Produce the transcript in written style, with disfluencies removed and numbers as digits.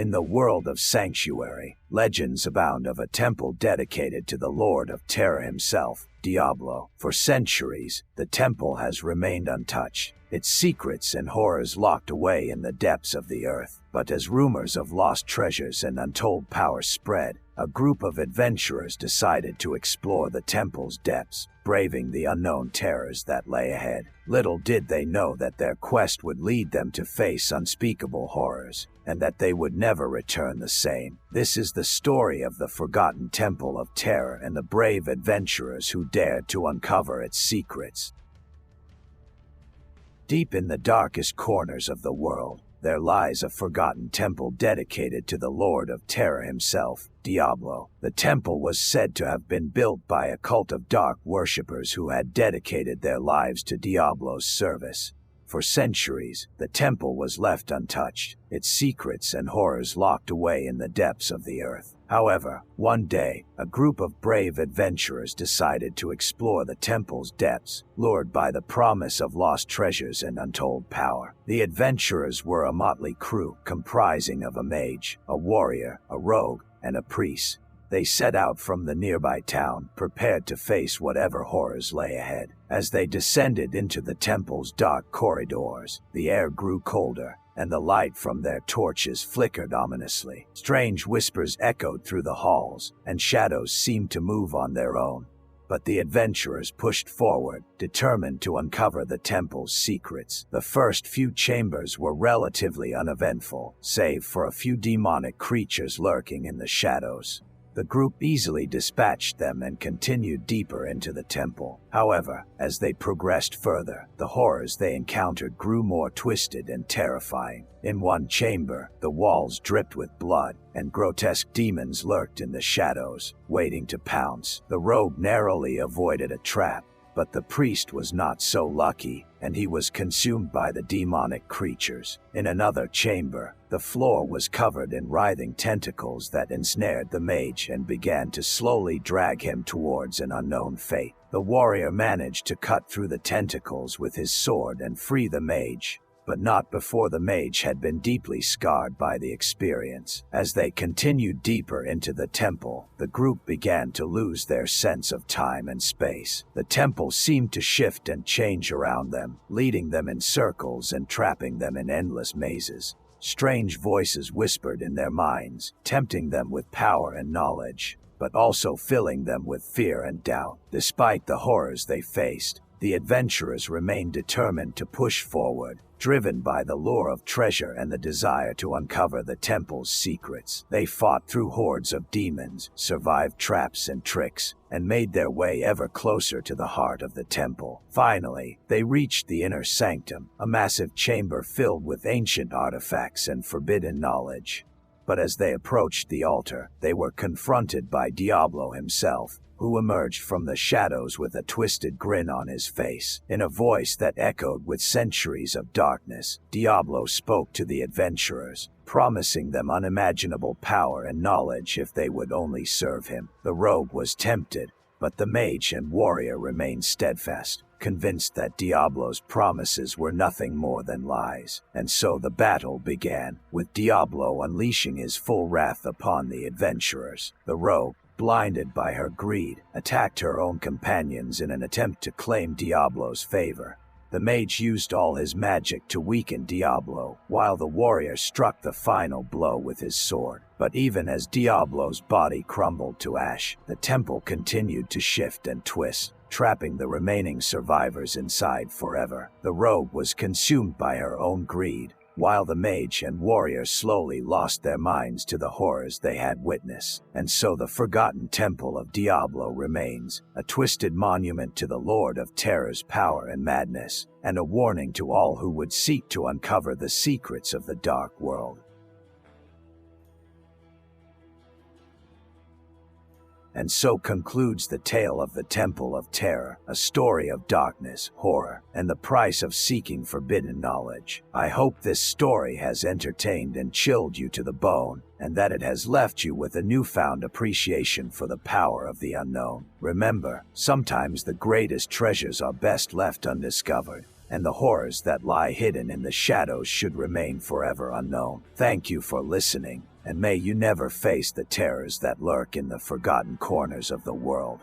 In the world of Sanctuary, legends abound of a temple dedicated to the Lord of Terror himself, Diablo. For centuries, the temple has remained untouched, its secrets and horrors locked away in the depths of the earth. But as rumors of lost treasures and untold power spread, a group of adventurers decided to explore the temple's depths, braving the unknown terrors that lay ahead. Little did they know that their quest would lead them to face unspeakable horrors, and that they would never return the same. This is the story of the forgotten Temple of Terror and the brave adventurers who dared to uncover its secrets. Deep in the darkest corners of the world, there lies a forgotten temple dedicated to the Lord of Terror himself, Diablo. The temple was said to have been built by a cult of dark worshippers who had dedicated their lives to Diablo's service. For centuries, the temple was left untouched, its secrets and horrors locked away in the depths of the earth. However, one day, a group of brave adventurers decided to explore the temple's depths, lured by the promise of lost treasures and untold power. The adventurers were a motley crew comprising of a mage, a warrior, a rogue, and a priest. They set out from the nearby town, prepared to face whatever horrors lay ahead. As they descended into the temple's dark corridors, the air grew colder, and the light from their torches flickered ominously. Strange whispers echoed through the halls, and shadows seemed to move on their own. But the adventurers pushed forward, determined to uncover the temple's secrets. The first few chambers were relatively uneventful, save for a few demonic creatures lurking in the shadows. The group easily dispatched them and continued deeper into the temple. However, as they progressed further, the horrors they encountered grew more twisted and terrifying. In one chamber, the walls dripped with blood, and grotesque demons lurked in the shadows, waiting to pounce. The rogue narrowly avoided a trap, but the priest was not so lucky, and he was consumed by the demonic creatures. In another chamber, the floor was covered in writhing tentacles that ensnared the mage and began to slowly drag him towards an unknown fate. The warrior managed to cut through the tentacles with his sword and free the mage, but not before the mage had been deeply scarred by the experience. As they continued deeper into the temple, the group began to lose their sense of time and space. The temple seemed to shift and change around them, leading them in circles and trapping them in endless mazes. Strange voices whispered in their minds, tempting them with power and knowledge, but also filling them with fear and doubt. Despite the horrors they faced, the adventurers remained determined to push forward, driven by the lure of treasure and the desire to uncover the temple's secrets. They fought through hordes of demons, survived traps and tricks, and made their way ever closer to the heart of the temple. Finally, they reached the inner sanctum, a massive chamber filled with ancient artifacts and forbidden knowledge. But as they approached the altar, they were confronted by Diablo himself, who emerged from the shadows with a twisted grin on his face. In a voice that echoed with centuries of darkness, Diablo spoke to the adventurers, promising them unimaginable power and knowledge if they would only serve him. The rogue was tempted, but the mage and warrior remained steadfast, convinced that Diablo's promises were nothing more than lies. And so the battle began, with Diablo unleashing his full wrath upon the adventurers. The rogue, blinded by her greed, attacked her own companions in an attempt to claim Diablo's favor. The mage used all his magic to weaken Diablo, while the warrior struck the final blow with his sword. But even as Diablo's body crumbled to ash, the temple continued to shift and twist, trapping the remaining survivors inside forever. The rogue was consumed by her own greed, while the mage and warrior slowly lost their minds to the horrors they had witnessed. And so the forgotten temple of Diablo remains, a twisted monument to the Lord of Terror's power and madness, and a warning to all who would seek to uncover the secrets of the dark world. And so concludes the tale of the Temple of Terror, a story of darkness, horror, and the price of seeking forbidden knowledge. I hope this story has entertained and chilled you to the bone, and that it has left you with a newfound appreciation for the power of the unknown. Remember, sometimes the greatest treasures are best left undiscovered. and the horrors that lie hidden in the shadows should remain forever unknown. Thank you for listening, and may you never face the terrors that lurk in the forgotten corners of the world.